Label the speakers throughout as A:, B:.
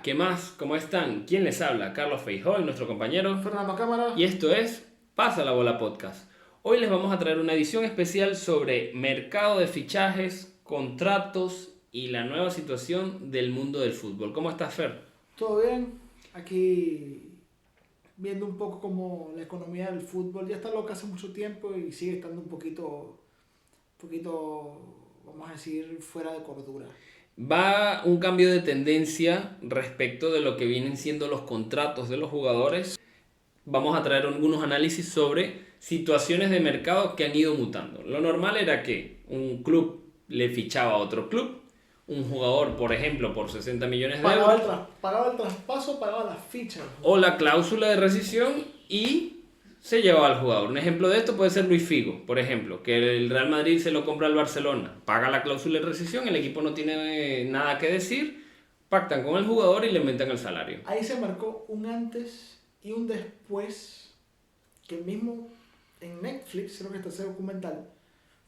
A: Hola, ¿qué más? ¿Cómo están? ¿Quién les habla? Carlos Feijóo, nuestro compañero.
B: Fernando Cámara.
A: Y esto es Pasa la Bola Podcast. Hoy les vamos a traer una edición especial sobre mercado de fichajes, contratos y la nueva situación del mundo del fútbol. ¿Cómo estás, Fer?
B: ¿Todo bien? Aquí viendo un poco como la economía del fútbol ya está loca hace mucho tiempo y sigue estando vamos a decir, fuera de cordura.
A: Va un cambio de tendencia respecto de lo que vienen siendo los contratos de los jugadores. Vamos a traer algunos análisis sobre situaciones de mercado que han ido mutando. Lo normal era que un club le fichaba a otro club, un jugador, por ejemplo, por 60 millones de euros,
B: Pagaba el traspaso, pagaba las fichas.
A: o la cláusula de rescisión y se llevaba al jugador. Un ejemplo de esto puede ser Luis Figo, por ejemplo, que el Real Madrid se lo compra al Barcelona, paga la cláusula de rescisión, el equipo no tiene nada que decir, pactan con el jugador y le aumentan el salario.
B: Ahí se marcó un antes y un después, que mismo en Netflix, creo que está ese documental,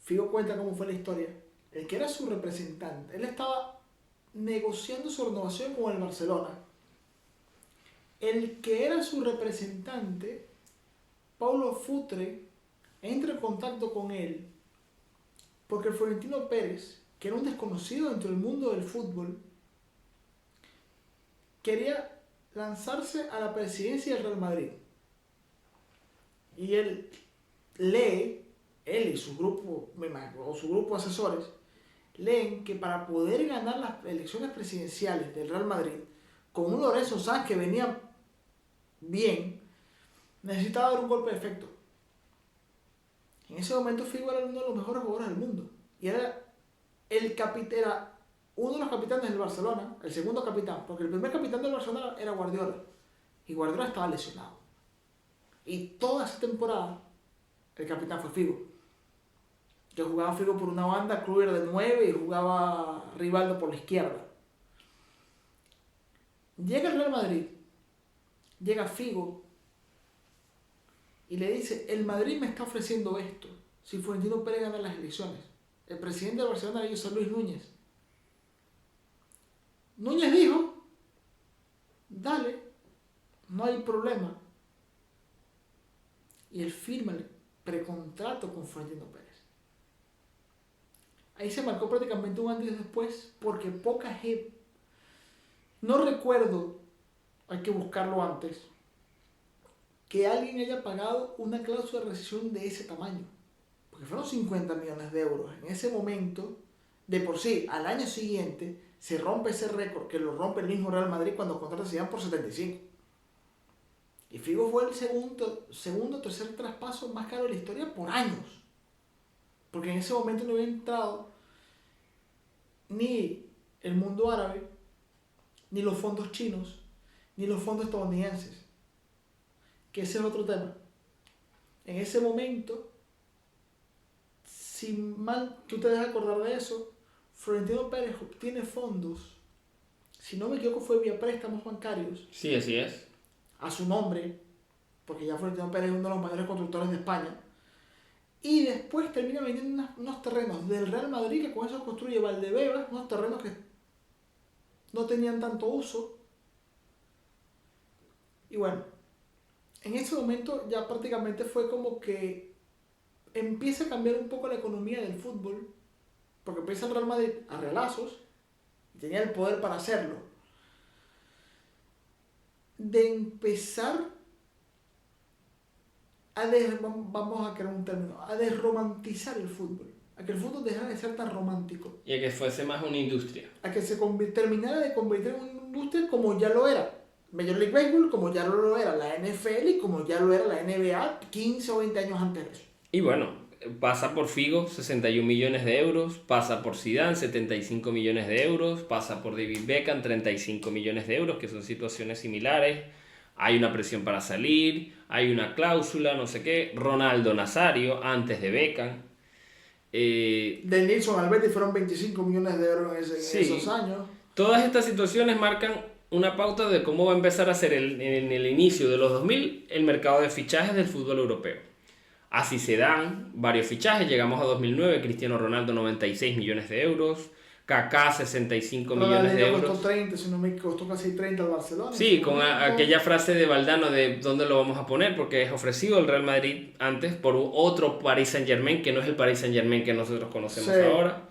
B: Figo cuenta cómo fue la historia. El que era su representante, él estaba negociando su renovación con el Barcelona. El que era su representante, Paulo Futre, entra en contacto con él porque el Florentino Pérez, que era un desconocido dentro del mundo del fútbol, quería lanzarse a la presidencia del Real Madrid. Y él y su grupo, o su grupo de asesores, leen que para poder ganar las elecciones presidenciales del Real Madrid, con un Lorenzo Sanz que venía bien, necesitaba dar un golpe de efecto. En ese momento Figo era uno de los mejores jugadores del mundo. Y era uno de los capitanes del Barcelona, el segundo capitán, porque el primer capitán del Barcelona era Guardiola. Y Guardiola estaba lesionado. Y toda esa temporada, el capitán fue Figo. Que jugaba Figo por una banda, Kluivert de 9 y jugaba Rivaldo por la izquierda. Llega el Real Madrid, llega Figo y le dice, el Madrid me está ofreciendo esto si Florentino Pérez gana las elecciones. El presidente de Barcelona era José Luis Núñez. Núñez dijo, dale, no hay problema. Y él firma el precontrato con Florentino Pérez. Ahí se marcó prácticamente un antes y después porque poca gente, no recuerdo, hay que buscarlo antes, que alguien haya pagado una cláusula de rescisión de ese tamaño. Porque fueron 50 millones de euros. En ese momento, de por sí, al año siguiente, se rompe ese récord, que lo rompe el mismo Real Madrid cuando contrata se por 75. Y Figo fue el segundo o tercer traspaso más caro de la historia por años. Porque en ese momento no había entrado ni el mundo árabe, ni los fondos chinos, ni los fondos estadounidenses. Que ese es otro tema. En ese momento, si mal tú te dejas acordar de eso, Florentino Pérez obtiene fondos, si no me equivoco fue vía préstamos bancarios.
A: Sí, así es.
B: A su nombre, porque ya Florentino Pérez es uno de los mayores constructores de España. Y después termina vendiendo unos terrenos del Real Madrid, que con eso construye Valdebebas, unos terrenos que no tenían tanto uso. Y bueno, en ese momento ya prácticamente fue como que empieza a cambiar un poco la economía del fútbol, porque empieza el Real Madrid a realazos, y tenía el poder para hacerlo, de empezar vamos a crear un término, a desromantizar el fútbol, a que el fútbol dejara de ser tan romántico,
A: Y a que fuese más una industria.
B: a que se terminara de convertir en una industria como ya lo era Major League Baseball, como ya lo era la NFL y como ya lo era la NBA 15 o 20 años antes de eso.
A: Y bueno, pasa por Figo, 61 millones de euros, pasa por Zidane, 75 millones de euros, pasa por David Beckham, 35 millones de euros, que son situaciones similares. Hay una presión para salir, hay una cláusula, no sé qué. Ronaldo Nazario, antes de Beckham.
B: De Nilsson al Betis fueron 25 millones de euros en esos años.
A: Todas estas situaciones marcan una pauta de cómo va a empezar a ser en el inicio de los 2000 el mercado de fichajes del fútbol europeo. Así se dan varios fichajes, llegamos a 2009, Cristiano Ronaldo 96 millones de euros, Kaká 65 millones de euros.
B: Costó 30, si no me costó casi 30 al Barcelona.
A: Sí, con aquella frase de Valdano de dónde lo vamos a poner, porque es ofrecido el Real Madrid antes por otro Paris Saint-Germain, que no es el Paris Saint-Germain que nosotros conocemos ahora.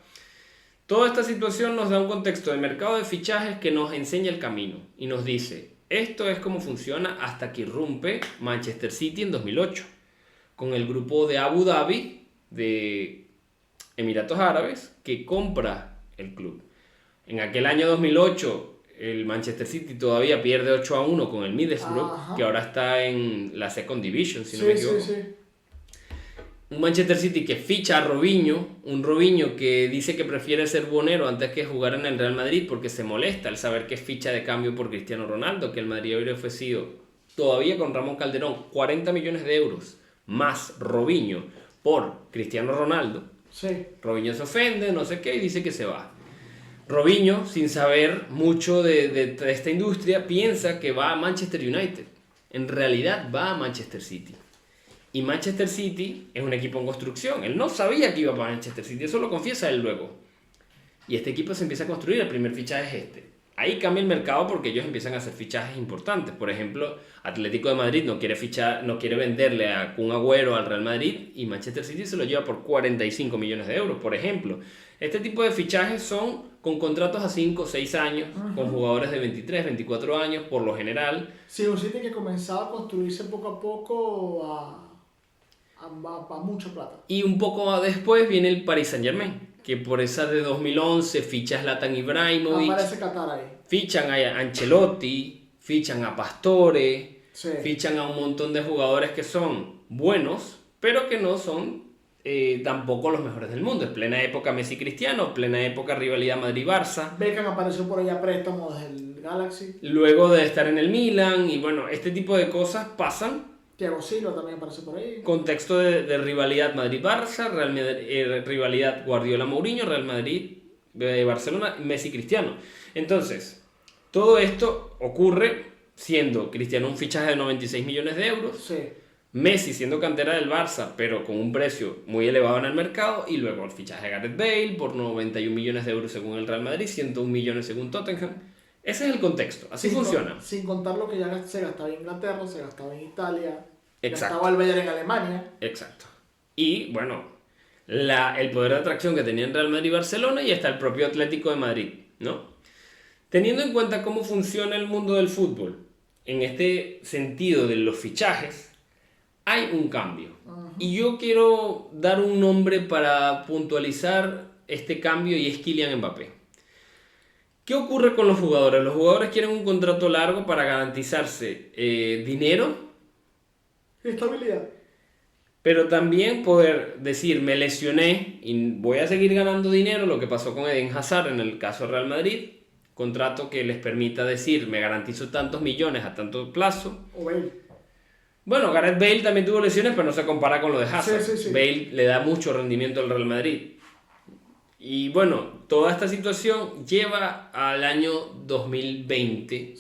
A: Toda esta situación nos da un contexto de mercado de fichajes que nos enseña el camino y nos dice, esto es como funciona hasta que irrumpe Manchester City en 2008, con el grupo de Abu Dhabi, de Emiratos Árabes, que compra el club. En aquel año 2008, el Manchester City todavía pierde 8-1 con el Middlesbrough, que ahora está en la Second Division, si no me equivoco. Un Manchester City que ficha a Robinho, un Robinho que dice que prefiere ser buhonero antes que jugar en el Real Madrid porque se molesta al saber que es ficha de cambio por Cristiano Ronaldo, que el Madrid habría ofrecido todavía con Ramón Calderón 40 millones de euros más Robinho por Cristiano Ronaldo. Robinho se ofende, no sé qué, y dice que se va. Robinho, sin saber mucho de esta industria, piensa que va a Manchester United. En realidad va a Manchester City. Y Manchester City es un equipo en construcción. Él no sabía que iba para Manchester City, eso lo confiesa él luego. Y este equipo se empieza a construir, el primer fichaje es este. Ahí cambia el mercado porque ellos empiezan a hacer fichajes importantes. Por ejemplo, Atlético de Madrid no quiere venderle a Kun Agüero al Real Madrid y Manchester City se lo lleva por 45 millones de euros, por ejemplo. Este tipo de fichajes son con contratos a 5 o 6 años, con jugadores de 23, 24 años por lo general.
B: Sí, un City que comenzaba a construirse poco a poco a mucha plata.
A: Y un poco después viene el Paris Saint-Germain, que por esa de 2011 ficha a Zlatan Ibrahimovic,
B: aparece Qatar ahí.
A: Fichan a Ancelotti, fichan a Pastore, fichan a un montón de jugadores que son buenos, pero que no son tampoco los mejores del mundo. Es plena época Messi-Cristiano, plena época rivalidad Madrid-Barça.
B: Beckham apareció por ahí a préstamo del Galaxy.
A: Luego de estar en el Milan, y bueno, este tipo de cosas pasan.
B: Thiago Silva también aparece por ahí.
A: Contexto de rivalidad Madrid-Barça, rivalidad Guardiola-Mourinho, Real Madrid, Barcelona, Messi-Cristiano. Entonces, todo esto ocurre siendo Cristiano un fichaje de 96 millones de euros, Messi siendo cantera del Barça, pero con un precio muy elevado en el mercado, y luego el fichaje de Gareth Bale por 91 millones de euros según el Real Madrid, 101 millones según Tottenham. Ese es el contexto, así funciona.
B: Sin contar lo que ya se gastaba en Inglaterra, se gastaba en Italia,
A: Exacto.
B: gastaba el Bayern en Alemania.
A: Exacto. Y bueno, el poder de atracción que tenían Real Madrid y Barcelona, y hasta el propio Atlético de Madrid, ¿no? Teniendo en cuenta cómo funciona el mundo del fútbol, en este sentido de los fichajes, hay un cambio. Y yo quiero dar un nombre para puntualizar este cambio, y es Kylian Mbappé. ¿Qué ocurre con los jugadores? Los jugadores quieren un contrato largo para garantizarse dinero.
B: Estabilidad.
A: Pero también poder decir, me lesioné y voy a seguir ganando dinero, lo que pasó con Eden Hazard en el caso Real Madrid. Contrato que les permita decir, me garantizo tantos millones a tanto plazo.
B: O Bale.
A: Bueno, Gareth Bale también tuvo lesiones, pero no se compara con lo de Hazard.
B: Sí.
A: Bale le da mucho rendimiento al Real Madrid. Y bueno, toda esta situación lleva al año 2020.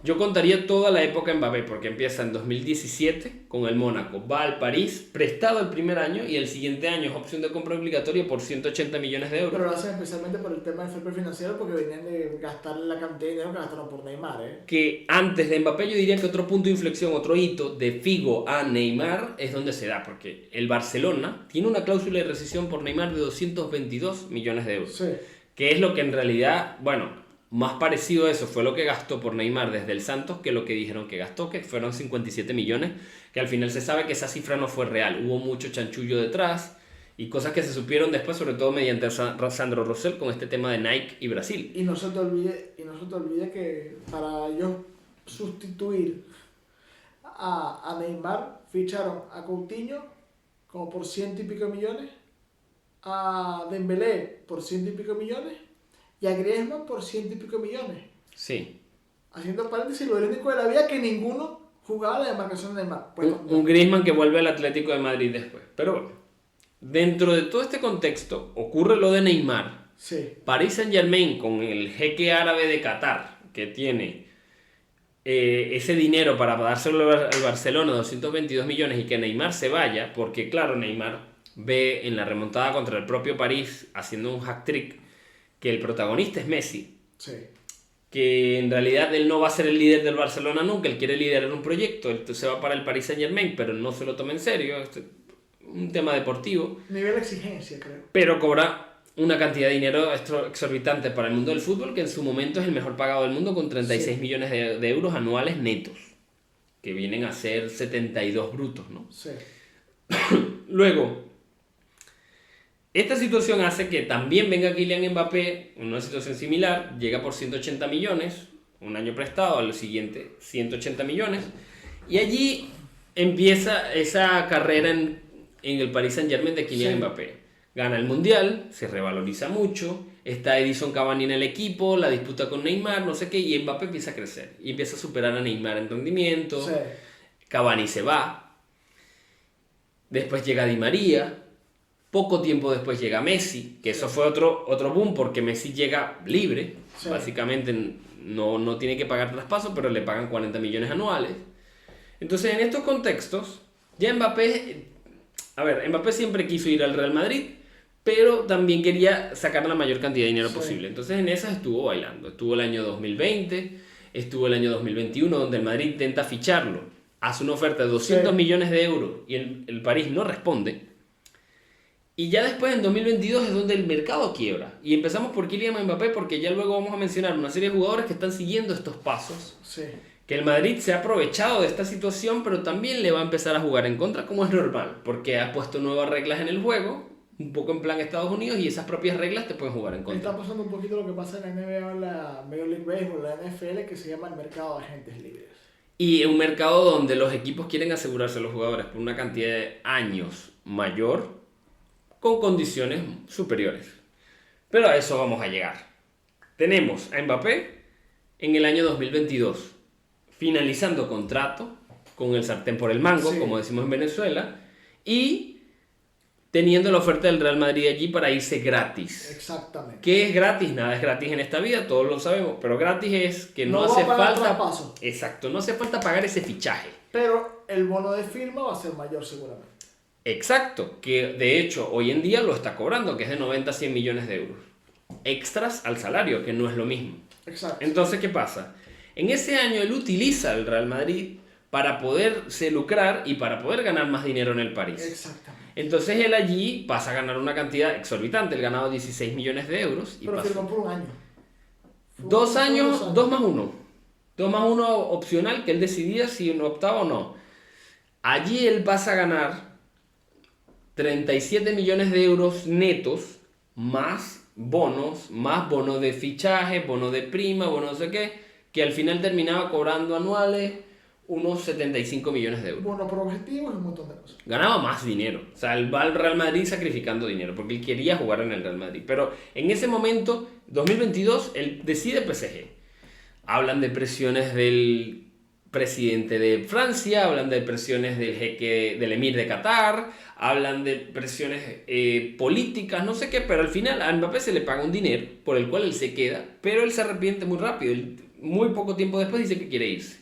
A: Yo contaría toda la época en Mbappé, porque empieza en 2017 con el Mónaco, va al París, prestado el primer año, y el siguiente año es opción de compra obligatoria por 180 millones de euros.
B: Pero lo hacen especialmente por el tema del fair play financiero, porque venían de gastar la cantidad de dinero que gastaron por Neymar.
A: Que antes de Mbappé yo diría que otro punto de inflexión, otro hito de Figo a Neymar es donde se da, porque el Barcelona tiene una cláusula de rescisión por Neymar de 222 millones de euros. Que es lo que en realidad, bueno, más parecido a eso fue lo que gastó por Neymar desde el Santos que lo que dijeron que gastó, que fueron 57 millones, que al final se sabe que esa cifra no fue real, hubo mucho chanchullo detrás y cosas que se supieron después, sobre todo mediante Sandro Rosell con este tema de Nike y Brasil.
B: Y no se te olvide que para ellos sustituir a Neymar ficharon a Coutinho como por 100 y pico millones, a Dembélé por 100 y pico millones y a Griezmann por 100 y pico millones.
A: Sí.
B: Haciendo paréntesis, lo irónico de la vida que ninguno jugaba la demarcación de Neymar.
A: Un Griezmann que vuelve al Atlético de Madrid después. Pero bueno, dentro de todo este contexto ocurre lo de Neymar. Paris Saint-Germain, con el jeque árabe de Qatar, que tiene ese dinero para dárselo al Barcelona, 222 millones, y que Neymar se vaya, porque claro, Neymar ve en la remontada contra el propio París haciendo un hat-trick que el protagonista es Messi,
B: Sí.
A: que en realidad él no va a ser el líder del Barcelona nunca, él quiere liderar un proyecto, él se va para el Paris Saint-Germain, pero no se lo toma en serio, es un tema deportivo,
B: Nivel de exigencia, creo.
A: pero cobra una cantidad de dinero exorbitante para el mundo del fútbol, que en su momento es el mejor pagado del mundo, con 36
B: Sí.
A: millones de euros anuales netos, que vienen a ser 72 brutos, ¿no?
B: Sí.
A: Luego, esta situación hace que también venga Kylian Mbappé en una situación similar, llega por 180 millones, un año prestado, al siguiente 180 millones, y allí empieza esa carrera en el Paris Saint-Germain de Kylian
B: Sí.
A: Mbappé. Gana el Mundial, se revaloriza mucho, está Edison Cavani en el equipo, la disputa con Neymar, no sé qué, y Mbappé empieza a crecer, y empieza a superar a Neymar en rendimiento,
B: Sí.
A: Cavani se va, después llega Di María, poco tiempo después llega Messi, que eso fue otro boom porque Messi llega libre,
B: Sí.
A: básicamente no tiene que pagar traspaso, pero le pagan 40 millones anuales. Entonces en estos contextos, ya Mbappé, Mbappé siempre quiso ir al Real Madrid, pero también quería sacar la mayor cantidad de dinero
B: Sí.
A: posible. Entonces en esas estuvo bailando, estuvo el año 2020, estuvo el año 2021, donde el Madrid intenta ficharlo, hace una oferta de 200
B: Sí.
A: millones de euros y el París no responde. Y ya después, en 2022, es donde el mercado quiebra. Y empezamos por Kylian Mbappé porque ya luego vamos a mencionar una serie de jugadores que están siguiendo estos pasos.
B: Sí.
A: Que el Madrid se ha aprovechado de esta situación, pero también le va a empezar a jugar en contra, como es normal. Porque ha puesto nuevas reglas en el juego, un poco en plan Estados Unidos, y esas propias reglas te pueden jugar en contra.
B: Está pasando un poquito lo que pasa en la NBA o en la Major League Baseball, la NFL, que se llama el mercado de agentes libres.
A: Y un mercado donde los equipos quieren asegurarse a los jugadores por una cantidad de años mayor, con condiciones superiores. Pero a eso vamos a llegar. Tenemos a Mbappé en el año 2022, finalizando contrato con el sartén por el mango,
B: Sí.
A: como decimos en Venezuela, y teniendo la oferta del Real Madrid allí para irse gratis.
B: Exactamente.
A: ¿Qué es gratis? Nada es gratis en esta vida, todos lo sabemos, pero gratis es que no
B: No va
A: hace
B: a pagar
A: falta...
B: traspaso.
A: Exacto, no hace falta pagar ese fichaje.
B: Pero el bono de firma va a ser mayor seguramente.
A: Exacto, que de hecho hoy en día lo está cobrando, que es de 90 a 100 millones de euros. Extras al salario, que no es lo mismo.
B: Exacto.
A: Entonces, ¿qué pasa? En ese año él utiliza el Real Madrid para poderse lucrar y para poder ganar más dinero en el París.
B: Exactamente.
A: Entonces él allí pasa a ganar una cantidad exorbitante, él ganaba 16 millones de euros y
B: Pero
A: pasó.
B: firmó por un año.
A: 2 años, 2 más 1. 2 más 1 opcional, que él decidía si lo optaba o no. Allí él pasa a ganar 37 millones de euros netos, más bonos de fichaje, bonos de prima, bonos no sé qué, que al final terminaba cobrando anuales unos 75 millones de euros.
B: Bono por objetivos y un montón de cosas.
A: Ganaba más dinero. O sea, él va al Real Madrid sacrificando dinero, porque él quería jugar en el Real Madrid. Pero en ese momento, 2022, él decide PSG. Hablan de presiones del presidente de Francia, hablan de presiones del jeque, del emir de Qatar, hablan de presiones políticas, no sé qué, pero al final a Mbappé se le paga un dinero por el cual él se queda, pero él se arrepiente muy rápido. Él, muy poco tiempo después dice que quiere irse.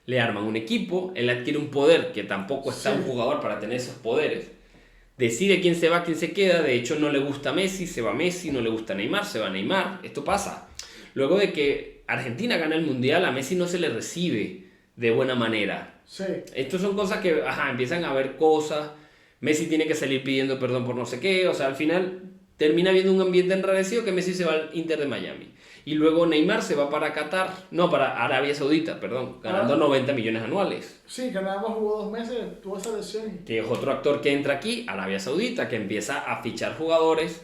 A: Le arman un equipo, él adquiere un poder que tampoco está un jugador para tener esos poderes. Decide quién se va, quién se queda. De hecho, no le gusta Messi, se va Messi, no le gusta Neymar, se va Neymar. Esto pasa. Luego de que Argentina gana el Mundial, a Messi no se le recibe de buena manera.
B: Sí.
A: Estas son cosas que, empiezan a haber cosas. Messi tiene que salir pidiendo perdón por no sé qué. O sea, al final termina habiendo un ambiente enrarecido que Messi se va al Inter de Miami. Y luego Neymar se va para Qatar, no, para Arabia Saudita, perdón, ganando 90 millones anuales.
B: Sí, que nada más jugó 2 meses, tuvo esa lesión.
A: Que es otro actor que entra aquí, Arabia Saudita, que empieza a fichar jugadores,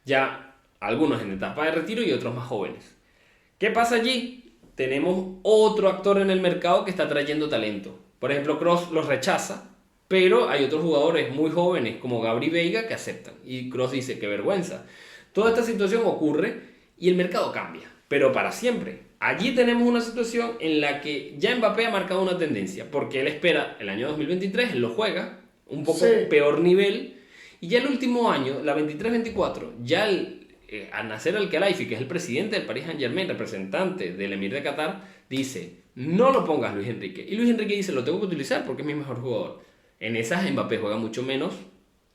A: ya algunos en etapa de retiro y otros más jóvenes. ¿Qué pasa allí? Tenemos otro actor en el mercado que está trayendo talento. Por ejemplo, Kroos los rechaza, pero hay otros jugadores muy jóvenes como Gabri Veiga que aceptan. Y Kroos dice, qué vergüenza. Toda esta situación ocurre y el mercado cambia, pero para siempre. Allí tenemos una situación en la que ya Mbappé ha marcado una tendencia, porque él espera el año 2023, él lo juega, un poco peor nivel, y ya el último año, la 23-24, ya al Nasser Al-Khelaifi, que es el presidente del Paris Saint-Germain, representante del Emir de Qatar, dice, no lo pongas Luis Enrique. Y Luis Enrique dice, lo tengo que utilizar porque es mi mejor jugador. En esas Mbappé juega mucho menos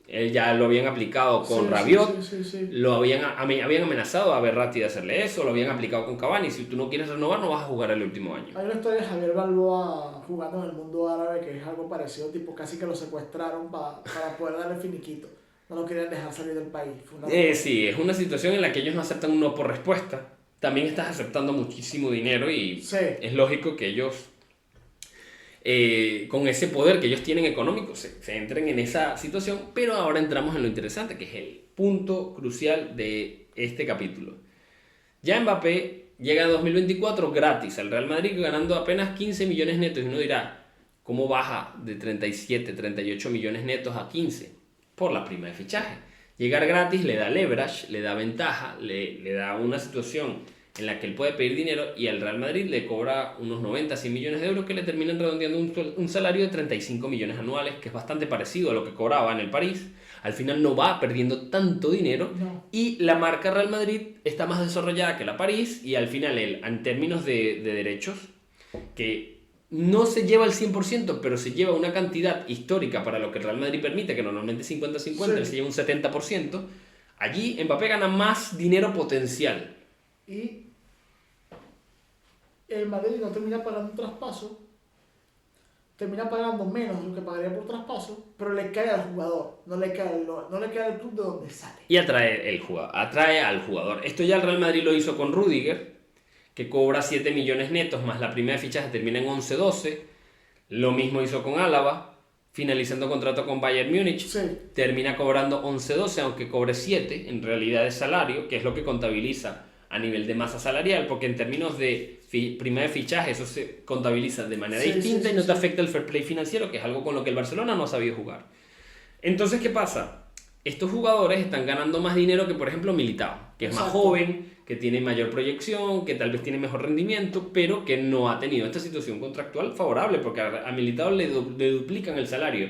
A: Él ya lo habían aplicado con
B: Sí,
A: Rabiot,
B: sí.
A: habían amenazado a Berratti de hacerle eso, lo habían aplicado con Cavani. Si tú no quieres renovar, no vas a jugar el último año.
B: Hay una historia de Javier Balboa jugando en el mundo árabe que es algo parecido, tipo casi que lo secuestraron para poder darle finiquito. No lo querían dejar salir del país. Fue una locura.
A: Sí, es una situación en la que ellos no aceptan un no por respuesta. También estás aceptando muchísimo dinero y
B: Sí.
A: es lógico que ellos, con ese poder que ellos tienen económico, se entren en esa situación. Pero ahora entramos en lo interesante, que es el punto crucial de este capítulo. Ya Mbappé llega a 2024 gratis al Real Madrid ganando apenas 15 millones netos. Y uno dirá, ¿cómo baja de 37, 38 millones netos a 15? Por la prima de fichaje. Llegar gratis le da leverage, le da ventaja, le da una situación en la que él puede pedir dinero y al Real Madrid le cobra unos 90, 100 millones de euros que le terminan redondeando un salario de 35 millones anuales, que es bastante parecido a lo que cobraba en el París. Al final no va perdiendo tanto dinero
B: No.
A: y la marca Real Madrid está más desarrollada que la París y al final él, en términos de derechos, que no se lleva el 100%, pero se lleva una cantidad histórica para lo que el Real Madrid permite, que normalmente es 50-50,
B: Sí.
A: él se lleva un 70%, allí Mbappé gana más dinero potencial.
B: Y el Madrid no termina pagando un traspaso, termina pagando menos de lo que pagaría por traspaso, pero le cae al jugador, no le cae al club de donde sale.
A: Y atrae al jugador. Esto ya el Real Madrid lo hizo con Rüdiger, que cobra 7 millones netos, más la primera de fichaje termina en 11-12. Lo mismo hizo con Álava, finalizando contrato con Bayern Múnich.
B: Sí.
A: Termina cobrando 11-12, aunque cobre 7 en realidad de salario, que es lo que contabiliza a nivel de masa salarial, porque en términos de prima de fichaje eso se contabiliza de manera distinta y no te afecta el fair play financiero, que es algo con lo que el Barcelona no ha sabido jugar. Entonces, ¿qué pasa? Estos jugadores están ganando más dinero que, por ejemplo, Militao, que es más
B: Exacto.
A: joven, que tiene mayor proyección, que tal vez tiene mejor rendimiento, pero que no ha tenido esta situación contractual favorable, porque a Militao le duplican el salario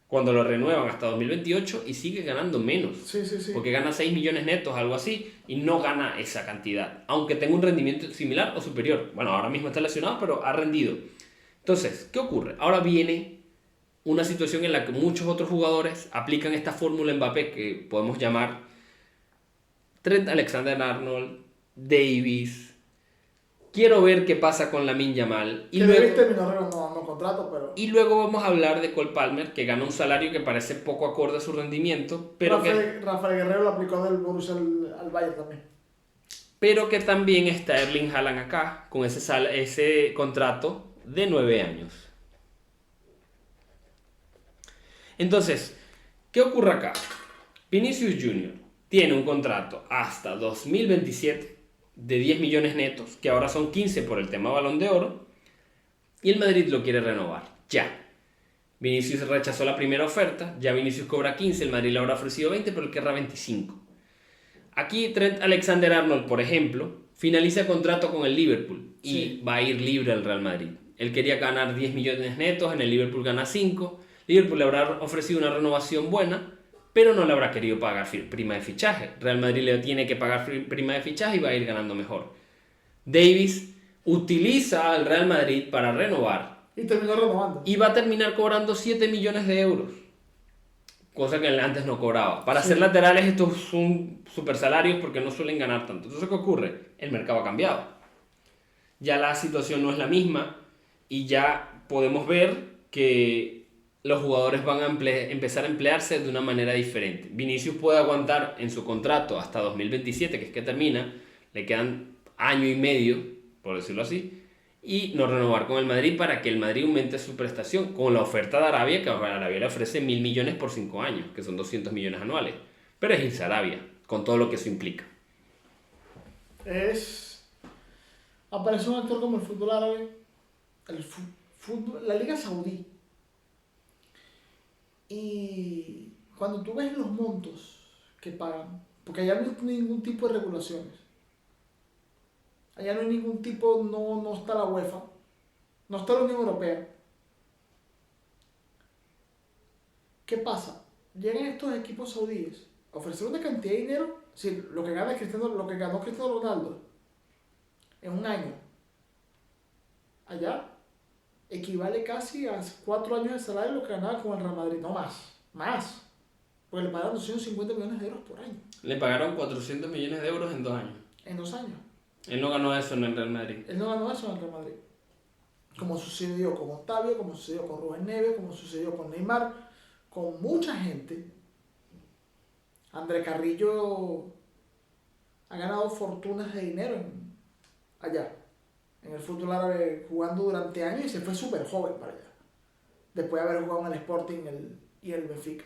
A: cuando lo renuevan hasta 2028 y sigue ganando menos.
B: Sí.
A: Porque gana 6 millones netos, algo así, y no gana esa cantidad, aunque tenga un rendimiento similar o superior. Bueno, ahora mismo está lesionado, pero ha rendido. Entonces, ¿qué ocurre? Ahora viene una situación en la que muchos otros jugadores aplican esta fórmula Mbappé que podemos llamar Trent Alexander-Arnold, Davis. Quiero ver qué pasa con Lamine Yamal.
B: Que Davis terminó renovando contrato, pero...
A: Y luego vamos a hablar de Cole Palmer, que gana un salario que parece poco acorde a su rendimiento, pero
B: Rafael Guerrero lo aplicó del Borussia al Bayern también.
A: pero que también está Erling Haaland acá, con ese contrato de 9 años. Entonces, ¿qué ocurre acá? Vinicius Junior tiene un contrato hasta 2027 de 10 millones netos, que ahora son 15 por el tema Balón de Oro, y el Madrid lo quiere renovar, ya. Vinicius rechazó la primera oferta, ya Vinicius cobra 15, el Madrid le habrá ofrecido 20, pero él querrá 25. Aquí Trent Alexander-Arnold, por ejemplo, finaliza contrato con el Liverpool y va a ir libre al Real Madrid. Él quería ganar 10 millones netos, en el Liverpool gana 5. Liverpool le habrá ofrecido una renovación buena, pero no le habrá querido pagar prima de fichaje. Real Madrid le tiene que pagar prima de fichaje y va a ir ganando mejor. Davis utiliza al Real Madrid para renovar.
B: Y terminó renovando.
A: Y va a terminar cobrando 7 millones de euros. Cosa que él antes no cobraba. Para ser laterales estos son super salarios porque no suelen ganar tanto. Entonces, ¿qué ocurre? El mercado ha cambiado. Ya la situación no es la misma y ya podemos ver que los jugadores van a empezar a emplearse de una manera diferente. Vinicius puede aguantar en su contrato hasta 2027, que es que termina, le quedan año y medio, por decirlo así, y no renovar con el Madrid para que el Madrid aumente su prestación con la oferta de Arabia, que Arabia le ofrece 1.000 millones por 5 años, que son 200 millones anuales. Pero es irse a Arabia, con todo lo que eso implica.
B: Aparece un actor como el fútbol árabe, la Liga Saudí. Y cuando tú ves los montos que pagan, porque allá no hay ningún tipo de regulaciones. Allá no hay ningún tipo, no está la UEFA, no está la Unión Europea. ¿Qué pasa? Llegan estos equipos saudíes a ofrecer una cantidad de dinero, sí, lo que ganó Cristiano Ronaldo en un año, allá equivale casi a 4 años de salario lo que ganaba con el Real Madrid, no más, porque Pues le pagaron 250 millones de euros por año.
A: Le pagaron 400 millones de euros en 2 años.
B: En 2 años.
A: Él no ganó eso en el Real Madrid.
B: Él no ganó eso en el Real Madrid. Como sucedió con Octavio, como sucedió con Rubén Neves, como sucedió con Neymar, con mucha gente. André Carrillo ha ganado fortunas de dinero allá, en el fútbol árabe, jugando durante años y se fue súper joven para allá, después de haber jugado en el Sporting y el Benfica.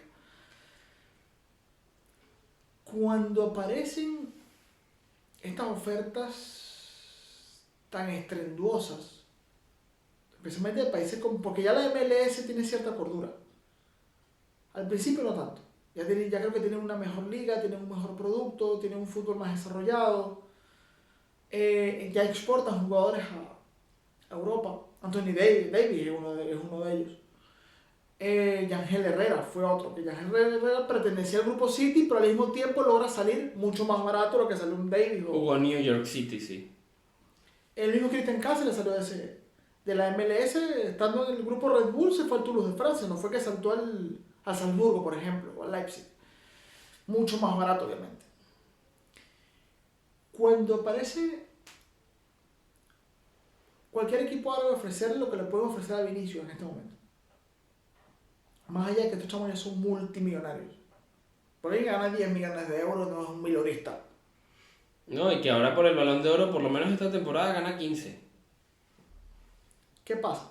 B: Cuando aparecen estas ofertas tan estruendosas, especialmente de países como, porque ya la MLS tiene cierta cordura, al principio no tanto, ya creo que tienen una mejor liga, tienen un mejor producto, tienen un fútbol más desarrollado, ya exportan jugadores a Europa. Anthony Davis es uno de ellos. Yangel Herrera fue otro, que Yangel Herrera pertenecía al grupo City, pero al mismo tiempo logra salir mucho más barato lo que salió un Davis.
A: Jugó New York City, sí.
B: El mismo Christian Cáceres salió de la MLS, estando en el grupo Red Bull, se fue al Toulouse de Francia, no fue que saltó al Salzburgo, por ejemplo, o al Leipzig. Mucho más barato, obviamente. Cuando aparece cualquier equipo árabe ofrecerle lo que le pueden ofrecer a Vinicius en este momento, más allá de que estos chamos ya son multimillonarios, por ahí gana 10 millones de euros, no es un milonista.
A: No, y que ahora por el Balón de Oro, por lo menos esta temporada, gana 15.
B: ¿Qué pasa?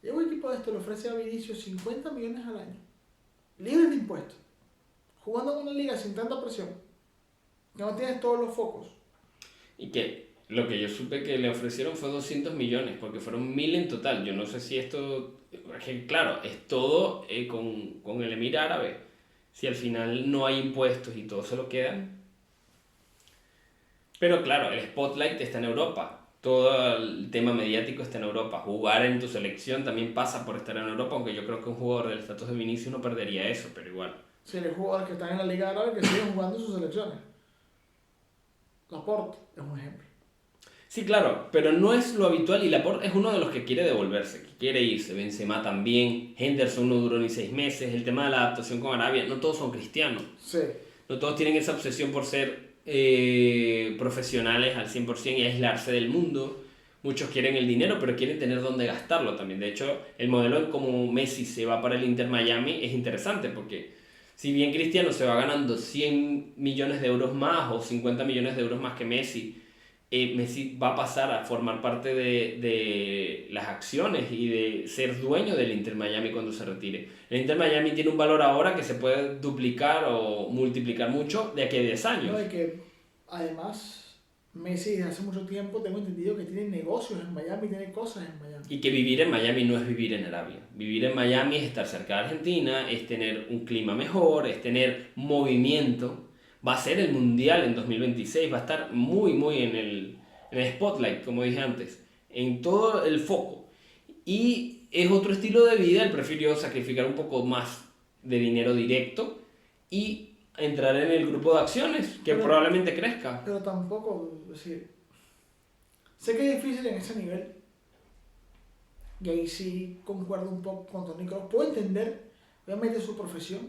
B: Llega un equipo de esto, le ofrece a Vinicius 50 millones al año, libres de impuestos, jugando en una liga sin tanta presión, que no tienes todos los focos.
A: Y que lo que yo supe que le ofrecieron fue 200 millones, porque fueron 1000 en total. Yo no sé si esto, que claro, es todo con el Emir Árabe. Si al final no hay impuestos y todo se lo quedan. Pero claro, el spotlight está en Europa. Todo el tema mediático está en Europa. Jugar en tu selección también pasa por estar en Europa, aunque yo creo que un jugador del estatus de Vinicius no perdería eso, pero igual.
B: Sí, hay jugadores que están en la Liga Árabe que siguen jugando en sus selecciones. Laporte es un ejemplo.
A: Sí, claro, pero no es lo habitual y Laporte es uno de los que quiere devolverse, que quiere irse. Benzema también, Henderson no duró ni 6 meses, el tema de la adaptación con Arabia, no todos son cristianos.
B: Sí.
A: No todos tienen esa obsesión por ser profesionales al 100% y aislarse del mundo. Muchos quieren el dinero, pero quieren tener dónde gastarlo también. De hecho, el modelo en cómo Messi se va para el Inter Miami es interesante porque si bien Cristiano se va ganando 100 millones de euros más o 50 millones de euros más que Messi, Messi va a pasar a formar parte de las acciones y de ser dueño del Inter Miami cuando se retire. El Inter Miami tiene un valor ahora que se puede duplicar o multiplicar mucho de aquí a 10 años.
B: No, de que además Messi desde hace mucho tiempo tengo entendido que tiene negocios en Miami, tiene cosas en Miami.
A: Y que vivir en Miami no es vivir en Arabia. Vivir en Miami es estar cerca de Argentina, es tener un clima mejor, es tener movimiento. Va a ser el Mundial en 2026, va a estar muy en el spotlight, como dije antes, en todo el foco. Y es otro estilo de vida, él prefirió sacrificar un poco más de dinero directo y entrar en el grupo de acciones, que pero, probablemente crezca.
B: Pero tampoco, es decir, sé que es difícil en ese nivel, y ahí sí concuerdo un poco con Toni Kroos. Puedo entender, obviamente, su profesión,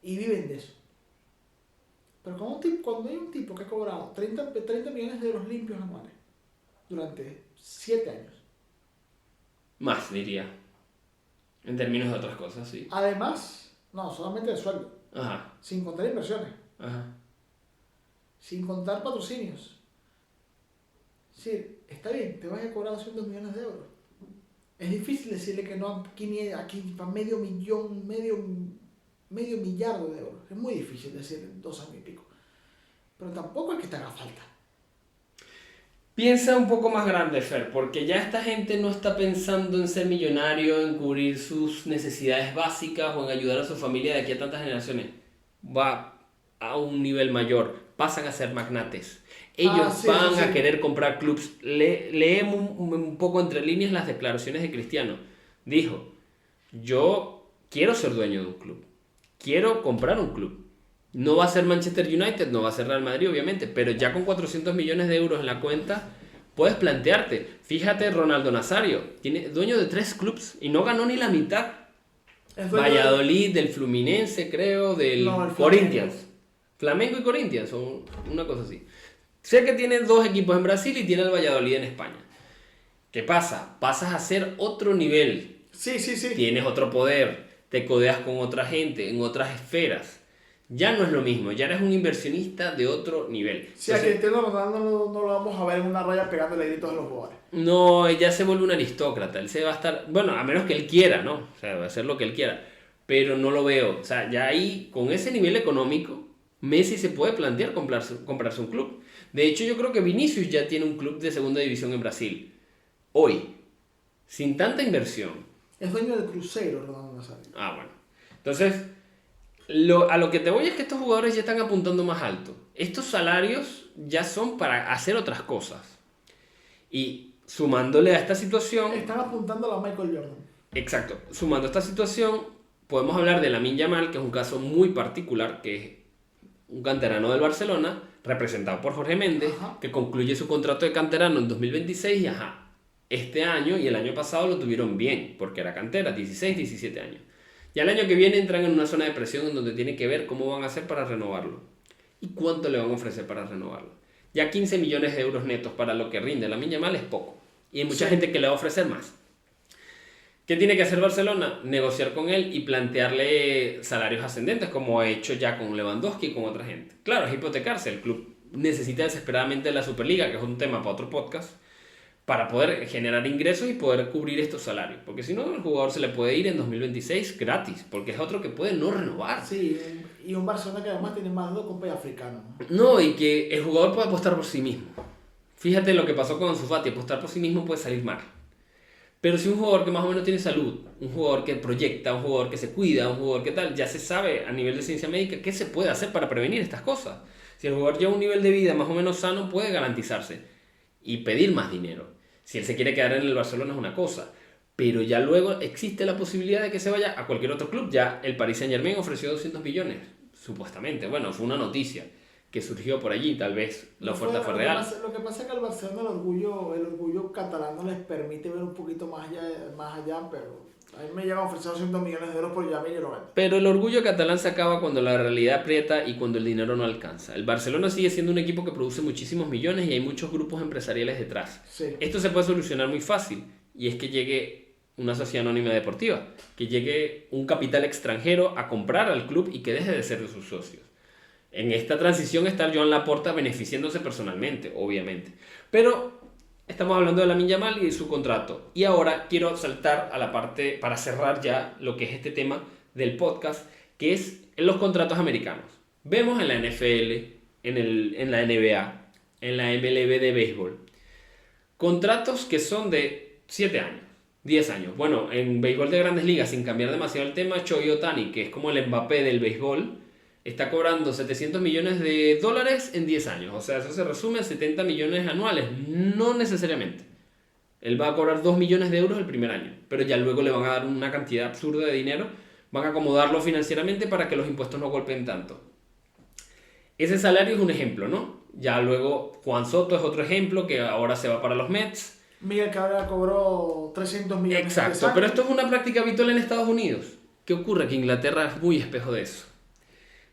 B: y viven de eso. Pero cuando hay un tipo que ha cobrado 30 millones de euros limpios anuales durante 7 años.
A: Más, diría. En términos de otras cosas, sí.
B: Además, no, solamente de sueldo.
A: Ajá.
B: Sin contar inversiones.
A: Ajá.
B: Sin contar patrocinios. Es decir, está bien, te vas a cobrar 200 millones de euros. Es difícil decirle que no aquí para medio millardo de euros. Es muy difícil decir en 2 años y pico. Pero tampoco es que te haga falta.
A: Piensa un poco más grande, Fer, porque ya esta gente no está pensando en ser millonario, en cubrir sus necesidades básicas o en ayudar a su familia de aquí a tantas generaciones. Va a un nivel mayor, pasan a ser magnates. Ellos van a querer comprar clubs. Leemos un poco entre líneas las declaraciones de Cristiano. Dijo, yo quiero ser dueño de un club. Quiero comprar un club. No va a ser Manchester United, no va a ser Real Madrid, obviamente, pero ya con 400 millones de euros en la cuenta, puedes plantearte. Fíjate, Ronaldo Nazario, dueño de 3 clubs y no ganó ni la mitad
B: Es dueño
A: Valladolid, del Fluminense, creo, del
B: No, el
A: Corinthians. Flamengo y Corinthians, son una cosa así. Sé que tiene dos equipos en Brasil y tiene el Valladolid en España. ¿Qué pasa? Pasas a ser otro nivel.
B: Sí, sí, sí.
A: Tienes otro poder, te codeas con otra gente, en otras esferas. Ya no es lo mismo, ya eres un inversionista de otro nivel.
B: Si a Cristiano Ronaldo no lo vamos a ver en una raya pegándole gritos a los jugadores.
A: No, ya se vuelve un aristócrata, él se va a estar, bueno, a menos que él quiera, ¿no? O sea, va a hacer lo que él quiera, pero no lo veo. O sea, ya ahí, con ese nivel económico, Messi se puede plantear comprarse un club. De hecho, yo creo que Vinicius ya tiene un club de segunda división en Brasil. Hoy, sin tanta inversión.
B: Es dueño del Cruzeiro, Ronaldo Nazario.
A: Ah, bueno. Entonces, a lo que te voy es que estos jugadores ya están apuntando más alto. Estos salarios ya son para hacer otras cosas. Y sumándole a esta situación...
B: Están apuntando a la Michael Jordan.
A: Exacto. Sumando a esta situación, podemos hablar de Lamine Yamal, que es un caso muy particular, que es un canterano del Barcelona, representado por Jorge Méndez,
B: Ajá.
A: que concluye su contrato de canterano en 2026 y este año y el año pasado lo tuvieron bien, porque era cantera, 16, 17 años. Ya el año que viene entran en una zona de presión en donde tienen que ver cómo van a hacer para renovarlo y cuánto le van a ofrecer para renovarlo. Ya 15 millones de euros netos para lo que rinde Lamine Yamal es poco. Y hay mucha gente que le va a ofrecer más. ¿Qué tiene que hacer Barcelona? Negociar con él y plantearle salarios ascendentes, como ha hecho ya con Lewandowski y con otra gente. Claro, es hipotecarse. El club necesita desesperadamente la Superliga, que es un tema para otro podcast, para poder generar ingresos y poder cubrir estos salarios. Porque si no, el jugador se le puede ir en 2026 gratis, porque es otro que puede no renovar.
B: Sí, y un Barcelona que además tiene más de 2 compes africanos.
A: No, y que el jugador puede apostar por sí mismo. Fíjate lo que pasó con Ansu Fati, apostar por sí mismo puede salir mal. Pero si un jugador que más o menos tiene salud, un jugador que proyecta, un jugador que se cuida, un jugador que tal, ya se sabe a nivel de ciencia médica qué se puede hacer para prevenir estas cosas. Si el jugador lleva un nivel de vida más o menos sano, puede garantizarse y pedir más dinero. Si él se quiere quedar en el Barcelona es una cosa, pero ya luego existe la posibilidad de que se vaya a cualquier otro club. Ya el Paris Saint-Germain ofreció 200 millones, supuestamente. Bueno, fue una noticia que surgió por allí, tal vez la oferta fue real.
B: Lo que pasa es que al Barcelona el orgullo catalán no les permite ver un poquito más allá, pero a mí me llegan a ofrecer 200 millones de euros por Yamil y yo lo vendo.
A: Pero el orgullo catalán se acaba cuando la realidad aprieta y cuando el dinero no alcanza. El Barcelona sigue siendo un equipo que produce muchísimos millones y hay muchos grupos empresariales detrás.
B: Sí.
A: Esto se puede solucionar muy fácil y es que llegue una sociedad anónima deportiva, que llegue un capital extranjero a comprar al club y que deje de ser de sus socios. En esta transición está Joan Laporta beneficiándose personalmente, obviamente. Pero estamos hablando de Lamine Yamal y de su contrato. Y ahora quiero saltar a la parte, para cerrar ya lo que es este tema del podcast, que es en los contratos americanos. Vemos en la NFL, en la NBA, en la MLB de béisbol, contratos que son de 7 años, 10 años. Bueno, en béisbol de grandes ligas, sin cambiar demasiado el tema, Shohei Ohtani, que es como el Mbappé del béisbol, está cobrando $700 millones en 10 años. O sea, eso se resume a 70 millones anuales. No necesariamente. Él va a cobrar 2 millones de euros el primer año, pero ya luego le van a dar una cantidad absurda de dinero, van a acomodarlo financieramente para que los impuestos no golpeen tanto. Ese salario es un ejemplo, ¿no? Ya luego Juan Soto es otro ejemplo, que ahora se va para los Mets.
B: Miguel Cabrera cobró 300 millones.
A: Exacto, pero esto es una práctica habitual en Estados Unidos. ¿Qué ocurre? Que Inglaterra es muy espejo de eso.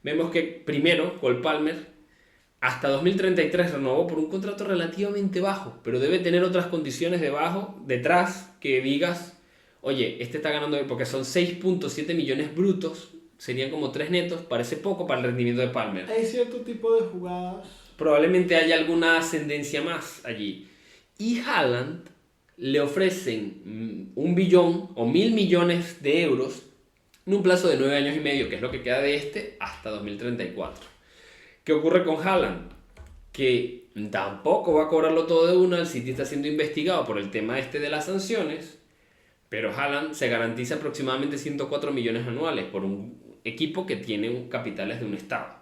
A: Vemos que primero Cole Palmer hasta 2033 renovó por un contrato relativamente bajo, pero debe tener otras condiciones detrás que digas, oye, este está ganando, porque son 6.7 millones brutos, serían como 3 netos, parece poco para el rendimiento de Palmer.
B: Hay cierto tipo de jugadas.
A: Probablemente haya alguna ascendencia más allí. Y Haaland le ofrecen 1 billón o 1.000 millones de euros en un plazo de 9 años y medio, que es lo que queda de este, hasta 2034. ¿Qué ocurre con Haaland? Que tampoco va a cobrarlo todo de una, el City está siendo investigado por el tema de las sanciones, pero Haaland se garantiza aproximadamente 104 millones anuales por un equipo que tiene capitales de un estado.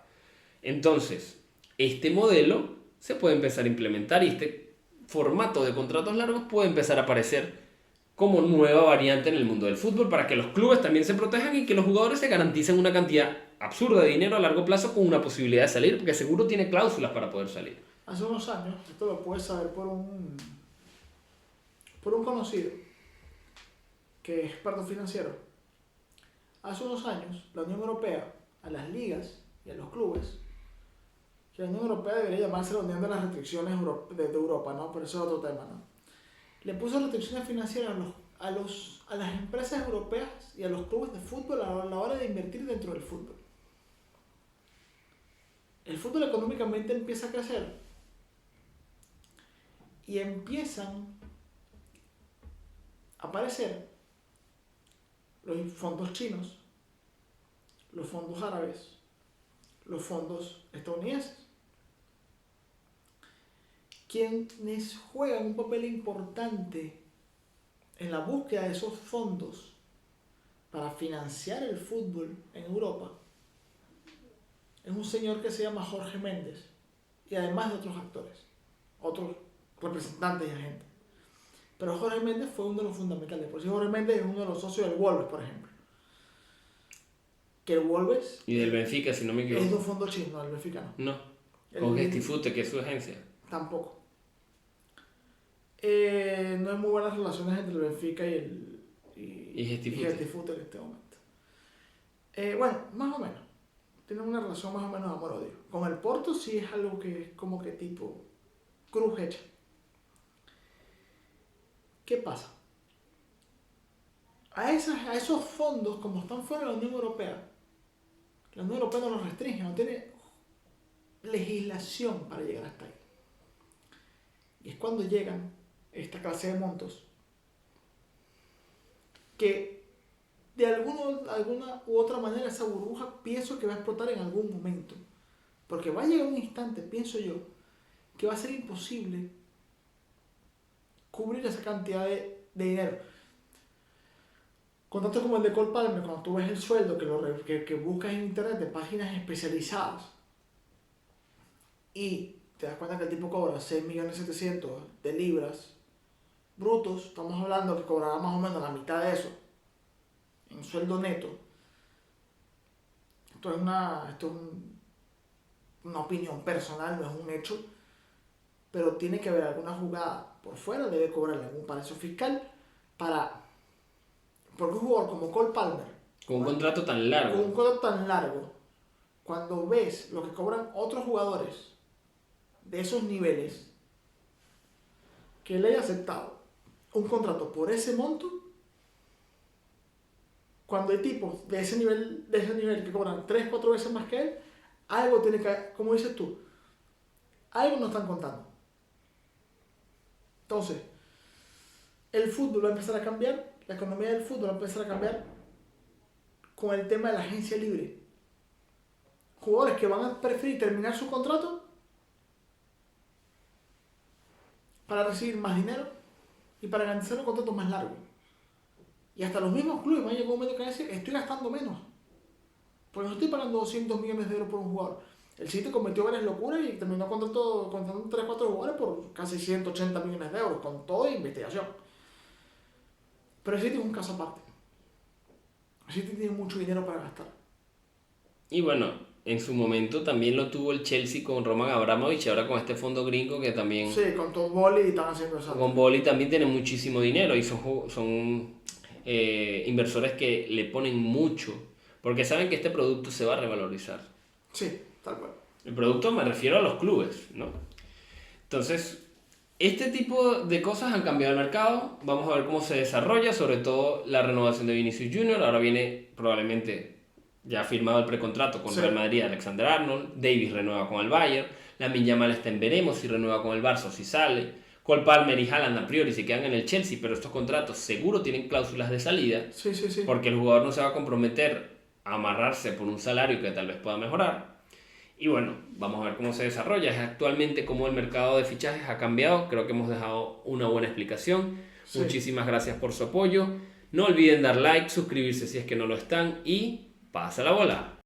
A: Entonces, este modelo se puede empezar a implementar y este formato de contratos largos puede empezar a aparecer como nueva variante en el mundo del fútbol para que los clubes también se protejan y que los jugadores se garanticen una cantidad absurda de dinero a largo plazo con una posibilidad de salir, porque seguro tiene cláusulas para poder salir.
B: Hace unos años, esto lo puedes saber por un conocido que es experto financiero. hace unos años, la Unión Europea, a las ligas y a los clubes, que la Unión Europea debería llamarse la Unión de las Restricciones de Europa, ¿no? Pero eso es otro tema, ¿no? Le puso restricciones financieras a las empresas europeas y a los clubes de fútbol a la hora de invertir dentro del fútbol. El fútbol económicamente empieza a crecer y empiezan a aparecer los fondos chinos, los fondos árabes, los fondos estadounidenses, quienes juegan un papel importante en la búsqueda de esos fondos para financiar el fútbol en Europa. Es un señor que se llama Jorge Méndez, y además de otros actores, otros representantes y agentes. Pero Jorge Méndez fue uno de los fundamentales. Por eso Jorge Méndez es uno de los socios del Wolves, por ejemplo. Que el Wolves...
A: Y del Benfica, si no me equivoco.
B: Es de un fondo chino, no, el Benfica no.
A: No. Con Gestifute, que es su agencia.
B: Tampoco. No hay muy buenas relaciones entre el Benfica y Gestifute en este momento. Bueno, más o menos. Tienen una relación más o menos amor-odio. Con el Porto sí es algo que es como que tipo cruz hecha. ¿Qué pasa? A esos fondos, como están fuera de la Unión Europea, la Unión Europea no los restringe, no tiene legislación para llegar hasta ahí. Y es cuando llegan esta clase de montos que de alguna u otra manera esa burbuja pienso que va a explotar en algún momento. Porque va a llegar un instante, pienso yo, que va a ser imposible cubrir esa cantidad de dinero. Contratos como el de Cole Palmer, cuando tú ves el sueldo que buscas en internet de páginas especializadas y te das cuenta que el tipo cobra 6.700.000 de libras brutos, estamos hablando que cobrará más o menos la mitad de eso en sueldo neto. Esto es una opinión personal, no es un hecho, pero tiene que haber alguna jugada por fuera, debe cobrarle algún paraíso fiscal porque un jugador como Cole Palmer,
A: con un contrato tan largo,
B: cuando ves lo que cobran otros jugadores de esos niveles, que él haya aceptado un contrato por ese monto, cuando hay tipos de ese nivel que cobran 3-4 veces más que él, algo tiene que, como dices tú, algo no están contando. Entonces, el fútbol va a empezar a cambiar, la economía del fútbol va a empezar a cambiar con el tema de la agencia libre. Jugadores que van a preferir terminar su contrato para recibir más dinero y para garantizar un contrato más largo. Y hasta los mismos clubes van a llegar un momento que van a decir, estoy gastando menos. Porque no estoy pagando 200 millones de euros por un jugador. El City cometió varias locuras y terminó contratando 3-4 jugadores por casi 180 millones de euros, con toda investigación. Pero el City es un caso aparte. El City tiene mucho dinero para gastar.
A: Y bueno, en su momento también lo tuvo el Chelsea con Roman Abramovich, ahora con este fondo gringo que también...
B: Sí, con Todd Boehly y están haciendo eso.
A: Con Boehly también tiene muchísimo dinero y son inversores que le ponen mucho, porque saben que este producto se va a revalorizar.
B: Sí, tal cual.
A: El producto me refiero a los clubes, ¿no? Entonces, este tipo de cosas han cambiado el mercado. Vamos a ver cómo se desarrolla, sobre todo la renovación de Vinicius Junior. Ahora viene probablemente ya firmado el precontrato con Real Madrid, Alexander Arnold. Davis renueva con el Bayern. Lamine Yamal está en veremos si renueva con el Barça o si sale. Cole Palmer y Haaland a priori se quedan en el Chelsea, pero estos contratos seguro tienen cláusulas de salida.
B: Sí.
A: Porque el jugador no se va a comprometer a amarrarse por un salario que tal vez pueda mejorar. Y bueno, vamos a ver cómo se desarrolla. Es actualmente cómo el mercado de fichajes ha cambiado. Creo que hemos dejado una buena explicación. Sí. Muchísimas gracias por su apoyo. No olviden dar like, suscribirse si es que no lo están y pasa la bola.